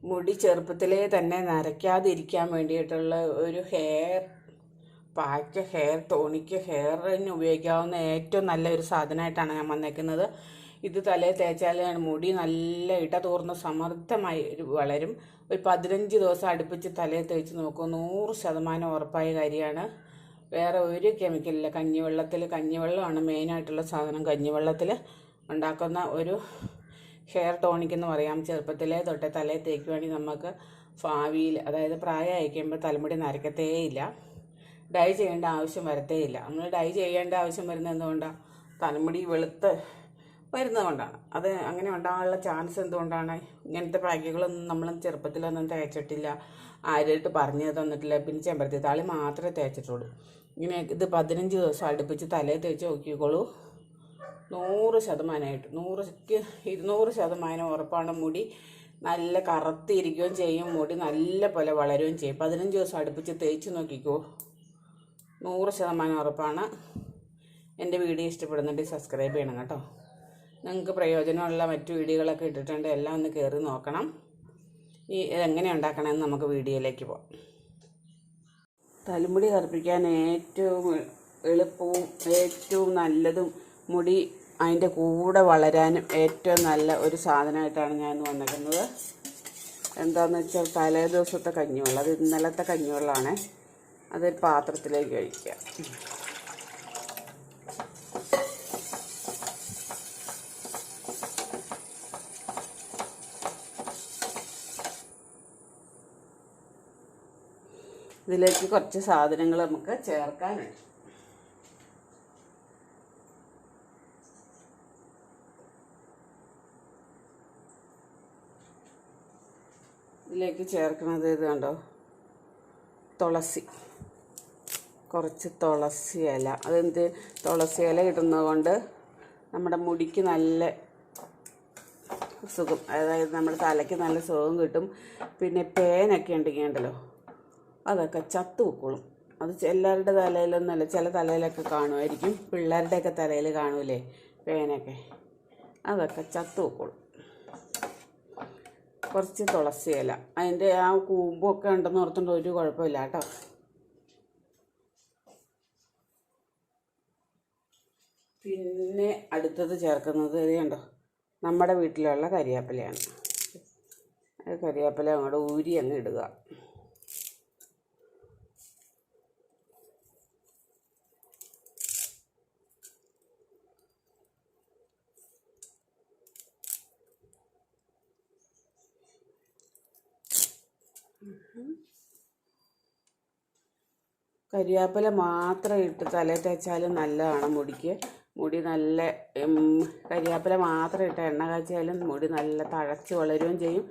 മുടി ചെറുപ്പത്തിലേ തന്നെ നരയ്ക്കാതിരിക്കാൻ വേണ്ടിയിട്ടുള്ള ഒരു ഹെയർ പാക്ക്, ഹെയർ ടോണിക്ക്, ഹെയറിന് ഉപയോഗിക്കാവുന്ന ഏറ്റവും നല്ലൊരു സാധനമായിട്ടാണ് ഞാൻ വന്നേക്കുന്നത്. ഇത് തലയിൽ തേച്ചാൽ മുടി നല്ല ഇടതൂർന്ന് സമൃദ്ധമായി വളരും. ഒരു 15 ദിവസം അടുപ്പിച്ച് തലയിൽ തേച്ച് നോക്കൂ, 100% ഉറപ്പായ കാര്യമാണ്. വേറെ ഒരു കെമിക്കലില്ല. കഞ്ഞിവെള്ളമാണ് മെയിനായിട്ടുള്ള സാധനം. കഞ്ഞിവെള്ളത്തിൽ ഉണ്ടാക്കുന്ന ഒരു ഹെയർ ടോണിക് എന്ന് പറയാം. ചെറുപ്പത്തിലേ തൊട്ടേ തലയിൽ തേക്കുവാണെങ്കിൽ നമുക്ക് ഭാവിയിൽ, അതായത് പ്രായം അയക്കുമ്പോൾ തലമുടി നരക്കത്തേയില്ല, ഡൈ ചെയ്യേണ്ട ആവശ്യം വരത്തേയില്ല. നമ്മൾ ഡൈ ചെയ്യേണ്ട ആവശ്യം വരുന്നത് എന്തുകൊണ്ടാണ്? തലമുടി വെളുത്ത് വരുന്നതുകൊണ്ടാണ്. അത് അങ്ങനെ ഉണ്ടാകാനുള്ള ചാൻസ് എന്തുകൊണ്ടാണ്? ഇങ്ങനത്തെ പാക്കുകളൊന്നും നമ്മൾ ചെറുപ്പത്തിലൊന്നും തേച്ചിട്ടില്ല, ആരായിട്ട് പറഞ്ഞു തന്നിട്ടില്ല. പിന്നെ ചെമ്പരത്തി താളി മാത്രമേ തേച്ചിട്ടുള്ളൂ. ഇങ്ങനെ ഇത് 15 ദിവസം അടുപ്പിച്ച് തലയിൽ തേച്ച് നോക്കിക്കോളൂ, 100%, 200% ഉറപ്പാണ്. മുടി നല്ല കറുത്തിരിക്കുകയും ചെയ്യും, മുടി നല്ല പോലെ വളരുകയും ചെയ്യും. 15 ദിവസം അടുപ്പിച്ച് തേച്ച് നോക്കിക്കോ, 100% ഉറപ്പാണ്. എൻ്റെ വീഡിയോ ഇഷ്ടപ്പെടുന്നുണ്ടെങ്കിൽ സബ്സ്ക്രൈബ് ചെയ്യണം കേട്ടോ. നിങ്ങൾക്ക് പ്രയോജനമുള്ള മറ്റു വീഡിയോകളൊക്കെ ഇട്ടിട്ടുണ്ട്, എല്ലാം ഒന്ന് കയറി നോക്കണം. ഈ ഇതെങ്ങനെ ഉണ്ടാക്കണമെന്ന് നമുക്ക് വീഡിയോയിലേക്ക് പോകാം. തലമുടി കറുപ്പിക്കാൻ ഏറ്റവും എളുപ്പവും ഏറ്റവും നല്ലതും മുടി അതിൻ്റെ കൂടെ വളരാനും ഏറ്റവും നല്ല ഒരു സാധനമായിട്ടാണ് ഞാൻ വന്നിരിക്കുന്നത്. എന്താണെന്ന് വെച്ചാൽ തലേ ദിവസത്തെ കഞ്ഞിവെള്ളം, അത് ഇന്നലത്തെ കഞ്ഞിവെള്ളമാണ്. അതൊരു പാത്രത്തിലേക്ക് ഒഴിക്കുക. ഇതിലേക്ക് കുറച്ച് സാധനങ്ങൾ നമുക്ക് ചേർക്കാനുണ്ട്. ഇതിലേക്ക് ചേർക്കുന്നത് ഇത് കണ്ടോ, തുളസി, കുറച്ച് തുളസി ഇല. അതെന്ത്, തുളസി ഇല ഇടുന്നത് കൊണ്ട് നമ്മുടെ മുടിക്ക് നല്ല സുഖം, അതായത് നമ്മുടെ തലയ്ക്ക് നല്ല സുഖം കിട്ടും. പിന്നെ പേനൊക്കെ ഉണ്ടെങ്കിൽ ഉണ്ടല്ലോ, അതൊക്കെ ചത്തു വെക്കോളും. അത് എല്ലാവരുടെ തലയിലൊന്നുമല്ല, ചില തലയിലൊക്കെ കാണുമായിരിക്കും, പിള്ളേരുടെയൊക്കെ തലയിൽ കാണൂലേ പേനൊക്കെ, അതൊക്കെ ചത്തു വെക്കോളും. കുറച്ച് തുളസി ഇല, അതിൻ്റെ ആ കൂമ്പൊക്കെ ഉണ്ടെന്ന് ഓർത്തുകൊണ്ട് ഒരു കുഴപ്പമില്ല കേട്ടോ. പിന്നെ അടുത്തത് ചേർക്കുന്നത് ഇത് കണ്ടോ, നമ്മുടെ വീട്ടിലുള്ള കരിവേപ്പിലയാണ്. കരിവേപ്പില അങ്ങോട്ട് ഊരി അങ്ങ് ഇടുക. കരിവേപ്പില മാത്രം ഇട്ട് തലയിൽ തേച്ചാലും നല്ലതാണ് മുടിക്ക്. മുടി നല്ല കരിവേപ്പില മാത്രം ഇട്ട് എണ്ണ കാച്ചിയാലും മുടി നല്ല തഴച്ച് വളരുകയും ചെയ്യും,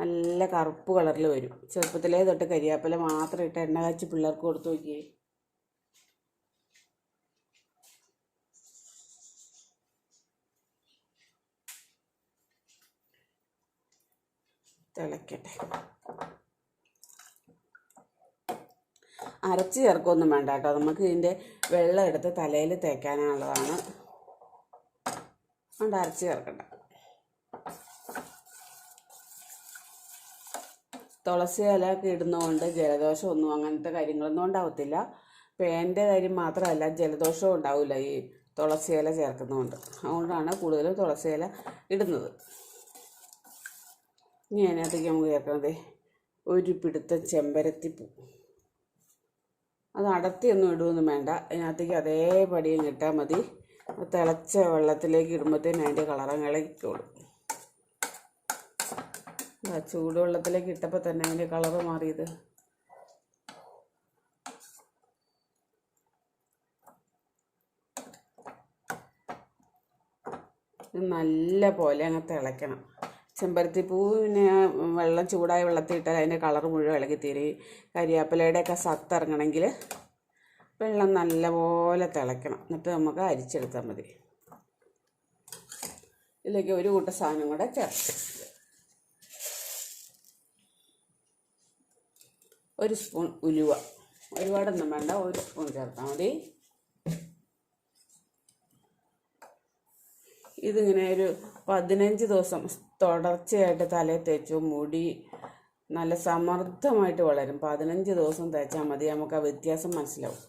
നല്ല കറുപ്പ് കളറിൽ വരും. ചെറുപ്പത്തിലേ തൊട്ട് കരിവേപ്പില മാത്രം ഇട്ട് എണ്ണ കാച്ചി പിള്ളേർക്ക് കൊടുത്തു നോക്കിയേ, തിളക്കട്ടെ. അരച്ച് ചേർക്കൊന്നും വേണ്ട കേട്ടോ, നമുക്ക് ഇതിൻ്റെ വെള്ളം എടുത്ത് തലയിൽ തേക്കാനുള്ളതാണ്, അതുകൊണ്ട് അരച്ച് ചേർക്കണ്ട. തുളസി ഇലയൊക്കെ ഇടുന്നതുകൊണ്ട് ജലദോഷമൊന്നും അങ്ങനത്തെ കാര്യങ്ങളൊന്നും ഉണ്ടാവത്തില്ല. പേൻ്റെ കാര്യം മാത്രമല്ല, ജലദോഷവും ഉണ്ടാവില്ല ഈ തുളസി ഇല ചേർക്കുന്നതുകൊണ്ട്. അതുകൊണ്ടാണ് കൂടുതലും തുളസി ഇല ഇടുന്നത്. ഇനി അതിനകത്തേക്ക് നമുക്ക് ചേർക്കുന്നത് ഒരു പിടുത്തം ചെമ്പരത്തിപ്പൂ. അത് അടർത്തിയൊന്നും ഇടുകയൊന്നും വേണ്ട, അതിനകത്തേക്ക് അതേപടിയും ഇട്ടാൽ മതി. തിളച്ച വെള്ളത്തിലേക്ക് ഇടുമ്പോഴത്തേനും അതിൻ്റെ കളറും ഇളകിക്കോളും. ചൂടുവെള്ളത്തിലേക്ക് ഇട്ടപ്പോൾ തന്നെ അതിൻ്റെ കളറ് മാറിയത്. ഇത് നല്ല പോലെ അങ്ങ് തിളയ്ക്കണം. ചെമ്പരത്തിപ്പൂവിന് വെള്ളം ചൂടായ വെള്ളത്തിൽ ഇട്ടാൽ അതിൻ്റെ കളർ മുഴുവൻ ഇളകിത്തീരും. കരിവേപ്പിലയുടെയൊക്കെ സത്ത് ഇറങ്ങണമെങ്കിൽ വെള്ളം നല്ലപോലെ തിളയ്ക്കണം. എന്നിട്ട് നമുക്ക് അരിച്ചെടുത്താൽ മതി. ഇതിലേക്ക് ഒരു കൂട്ടം സാധനം കൂടെ ചേർത്ത്, ഒരു സ്പൂൺ ഉലുവ, ഒരുപാടൊന്നും വേണ്ട, ഒരു സ്പൂൺ ചേർത്താൽ മതി. ഇതിങ്ങനെ ഒരു 15 ദിവസം തുടർച്ചയായിട്ട് തലയിൽ തേച്ചു മുടി നല്ല സമൃദ്ധമായിട്ട് വളരും. 15 ദിവസം തേച്ചാൽ മതി, നമുക്ക് ആ വ്യത്യാസം മനസ്സിലാവും.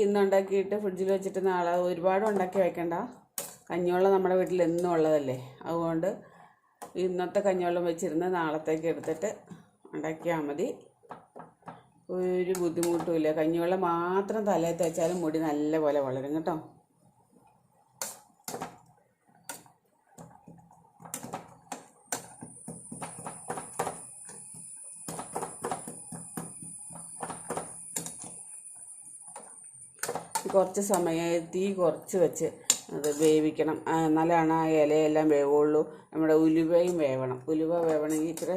ഇന്ന് ഉണ്ടാക്കിയിട്ട് ഫ്രിഡ്ജിൽ വെച്ചിട്ട് നാളെ ഒരുപാട് ഉണ്ടാക്കി വയ്ക്കണ്ട. കഞ്ഞിവെള്ളം നമ്മുടെ വീട്ടിൽ എന്നും ഉള്ളതല്ലേ, അതുകൊണ്ട് ഇന്നത്തെ കഞ്ഞിവെള്ളം വെച്ചിരുന്ന് നാളത്തേക്ക് എടുത്തിട്ട് ഉണ്ടാക്കിയാൽ മതി. ഒരു ബുദ്ധിമുട്ടുമില്ല. കഞ്ഞിവെള്ളം മാത്രം തലയിൽ തേച്ചാലും മുടി നല്ല പോലെ വളരും കേട്ടോ. കുറച്ച് സമയം തീ കുറച്ച് വെച്ച് അത് വേവിക്കണം. നല്ലതാണ് ആ ഇലയെല്ലാം വേവുള്ളൂ. നമ്മുടെ ഉലുവയും വേവണം. ഉലുവ വേവണമെങ്കിൽ ഇച്ചിരി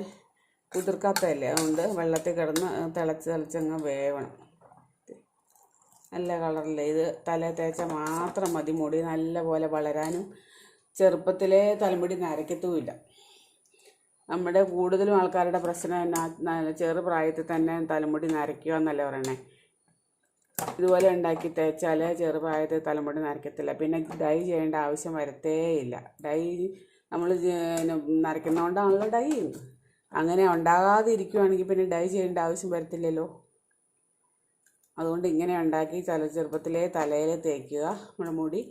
കുതിർക്കാത്തതല്ലേ, അതുകൊണ്ട് വെള്ളത്തിൽ കിടന്ന് തിളച്ചങ്ങ് വേവണം. നല്ല കളറില്ലേ. ഇത് തല തേച്ചാൽ മാത്രം മതി മുടി നല്ല പോലെ വളരാനും. ചെറുപ്പത്തിലേ തലമുടി നരയ്ക്കത്തുമില്ല. നമ്മുടെ കൂടുതലും ആൾക്കാരുടെ പ്രശ്നം ചെറുപ്രായത്തിൽ തന്നെ തലമുടി നരയ്ക്കുക എന്നല്ലേ പറയണേ. ഇതുപോലെ ഉണ്ടാക്കി തേച്ചാൽ ചെറുപ്രായത്തിൽ തലമുടി നരയ്ക്കത്തില്ല. പിന്നെ ഡൈ ചെയ്യേണ്ട ആവശ്യം വരത്തേയില്ല. ഡൈ നമ്മൾ നരയ്ക്കുന്നതുകൊണ്ടാണല്ലോ ഡൈ ചെയ്യുന്നത്. അങ്ങനെ ഉണ്ടാകാതിരിക്കുകയാണെങ്കിൽ പിന്നെ ഡൈ ചെയ്യേണ്ട ആവശ്യം വരത്തില്ലല്ലോ. അതുകൊണ്ട് ഇങ്ങനെ ഉണ്ടാക്കി ചെറുപ്പത്തിലേ തലയിൽ തേക്കുക. നമ്മുടെ മുടി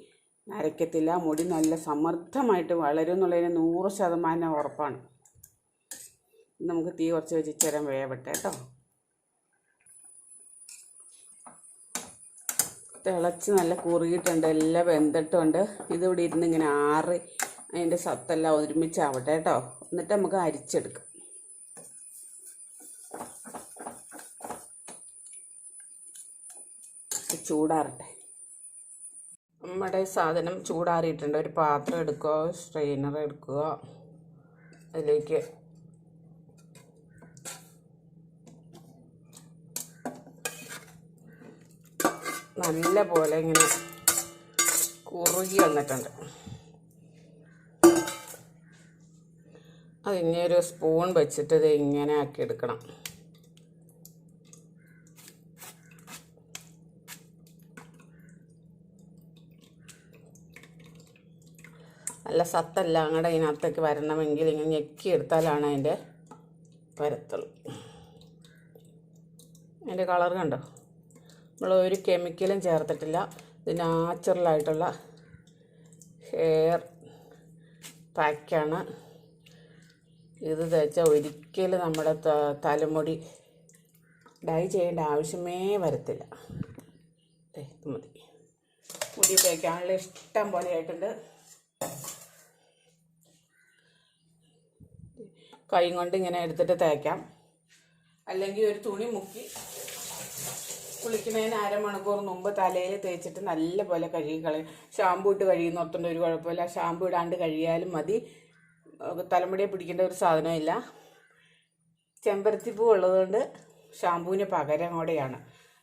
നരയ്ക്കത്തില്ല. മുടി നല്ല സമൃദ്ധമായിട്ട് വളരും എന്നുള്ളതിന് 100% ഉറപ്പാണ്. നമുക്ക് തീ കുറച്ച് വെച്ച് ഇച്ചിരി വേവട്ടെ കേട്ടോ. തിളച്ച് നല്ല കുറുകിയിട്ടുണ്ട്, എല്ലാം വെന്തിട്ടുണ്ട്. ഇതിവിടെ ഇരുന്ന് ഇങ്ങനെ ആറി അതിൻ്റെ സത്തെല്ലാം ഒരുമിച്ചാവട്ടെ കേട്ടോ. എന്നിട്ട് നമുക്ക് അരിച്ചെടുക്കാം. ചൂടാറട്ടെ. നമ്മുടെ സാധനം ചൂടാറിയിട്ടുണ്ട്. ഒരു പാത്രം എടുക്കുക, സ്ട്രെയിനർ എടുക്കുക. അതിലേക്ക് നല്ല പോലെ ഇങ്ങനെ കുറുകി വന്നിട്ടുണ്ട്. അതിങ്ങനെ ഒരു സ്പൂൺ വെച്ചിട്ട് ഇത് ഇങ്ങനെ ആക്കി എടുക്കണം. നല്ല സത്തെല്ലാം അങ്ങടെ ഇതിനകത്തേക്ക് വരണമെങ്കിൽ ഇങ്ങനെ ഞെക്കിയെടുത്താലാണ് അതിൻ്റെ വരത്തുള്ളൂ. അതിൻ്റെ കളർ കണ്ടോ? നമ്മൾ ഒരു കെമിക്കലും ചേർത്തിട്ടില്ല. ഇത് നാച്ചുറലായിട്ടുള്ള ഹെയർ പാക്കാണ്. ഇത് തേച്ചാൽ ഒരിക്കലും നമ്മുടെ തലമുടി ഡൈ ചെയ്യേണ്ട ആവശ്യമേ വരത്തില്ല. ഇത് മതി. മുടി തേക്കാനുള്ള ഇഷ്ടം പോലെ ആയിട്ടുണ്ട്. കൈ കൊണ്ട് ഇങ്ങനെ എടുത്തിട്ട് തേക്കാം. അല്ലെങ്കിൽ ഒരു തുണി മുക്കി കുളിക്കുന്നതിന് 1/2 മണിക്കൂർ മുമ്പ് തലയിൽ തേച്ചിട്ട് നല്ല പോലെ കഴുകി കളയും. ഷാമ്പു ഇട്ട് കഴിയുന്നോർത്തുണ്ട് ഒരു കുഴപ്പമില്ല. ഷാമ്പു ഇടാണ്ട് കഴിയാലും മതി. തലമുടിയെ പിടിക്കേണ്ട ഒരു സാധനമില്ല. ചെമ്പരത്തിപ്പൂ ഉള്ളതുകൊണ്ട് ഷാമ്പുവിന് പകരം കൂടെയാണ്.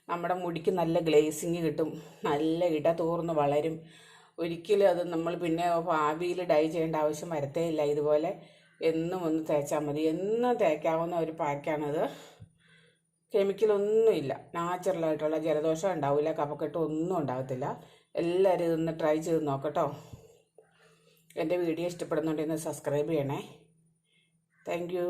നമ്മുടെ മുടിക്ക് നല്ല ഗ്ലേസിങ് കിട്ടും, നല്ല ഇട തൂർന്ന് വളരും. ഒരിക്കലും അത് നമ്മൾ പിന്നെ ഭാവിയിൽ ഡൈ ചെയ്യേണ്ട ആവശ്യം വരത്തേയില്ല. ഇതുപോലെ എന്നും ഒന്ന് തേച്ചാൽ മതി. എന്നും തേക്കാവുന്ന ഒരു പാക്കാണിത്. കെമിക്കലൊന്നുമില്ല. നാച്ചുറലായിട്ടുള്ള ജലദോഷം ഉണ്ടാവില്ല, കഫക്കെട്ട് ഒന്നും ഉണ്ടാകത്തില്ല. എല്ലാവരും ഇതൊന്ന് ട്രൈ ചെയ്ത് നോക്കട്ടോ. എൻ്റെ വീഡിയോ ഇഷ്ടപ്പെടുന്നുണ്ടെങ്കിൽ സബ്സ്ക്രൈബ് ചെയ്യണേ. Thank you.